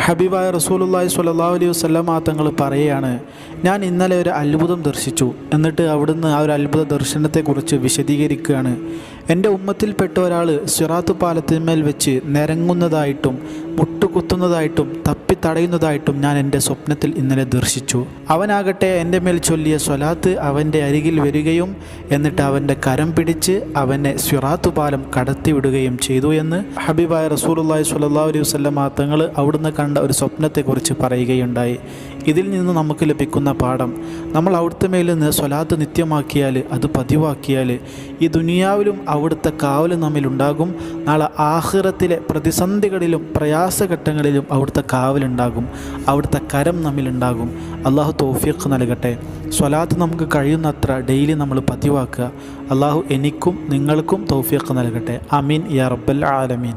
ഹബീബായ റസൂലുള്ളാഹി സ്വല്ലല്ലാഹു അലൈഹി വസല്ലം തങ്ങൾ പറയുകയാണ്, ഞാൻ ഇന്നലെ ഒരു അത്ഭുതം ദർശിച്ചു. എന്നിട്ട് അവിടുന്ന് ആ ഒരു അത്ഭുത ദർശനത്തെക്കുറിച്ച് വിശദീകരിക്കുകയാണ്. എൻ്റെ ഉമ്മത്തിൽപ്പെട്ട ഒരാൾ സിറാത്ത് പാലത്തിന്മേൽ വെച്ച് നിരങ്ങുന്നതായിട്ടും മുട്ടുകുത്തുന്നതായിട്ടും തപ്പിത്തടയുന്നതായിട്ടും ഞാൻ എൻ്റെ സ്വപ്നത്തിൽ ഇന്നലെ ദർശിച്ചു. അവനാകട്ടെ എൻ്റെ മേൽ ചൊല്ലിയ സ്വലാത്ത് അവൻ്റെ അരികിൽ വരികയും എന്നിട്ട് അവൻ്റെ കരം പിടിച്ച് അവനെ സിറാത്ത് പാലം കടത്തിവിടുകയും ചെയ്തു എന്ന് ഹബീബായ റസൂലുള്ളാഹി സ്വല്ലല്ലാഹു അലൈഹി വസല്ലം തങ്ങൾ അവിടുന്ന് കണ്ട ഒരു സ്വപ്നത്തെക്കുറിച്ച് പറയുകയുണ്ടായി. ഇതിൽ നിന്ന് നമുക്ക് ലഭിക്കുന്ന പാഠം, നമ്മൾ അവിടുത്തെ മേൽ നിന്ന് സ്വലാത്ത് നിത്യമാക്കിയാൽ, അത് പതിവാക്കിയാൽ ഈ ദുനിയാവിലും അവിടുത്തെ കാവൽ നമ്മിലുണ്ടാകും. നാളെ ആഖിറത്തിലെ പ്രതിസന്ധികളിലും പ്രയാസഘട്ടങ്ങളിലും അവിടുത്തെ കാവലുണ്ടാകും, അവിടുത്തെ കരം നമ്മിലുണ്ടാകും. അള്ളാഹു തൗഫീഖ് നൽകട്ടെ. സ്വലാത്ത് നമുക്ക് കഴിയുന്നത്ര ഡെയിലി നമ്മൾ പതിവാക്കുക. അള്ളാഹു എനിക്കും നിങ്ങൾക്കും തൗഫീഖ് നൽകട്ടെ. ആമീൻ യാ റബ്ബൽ ആലമീൻ.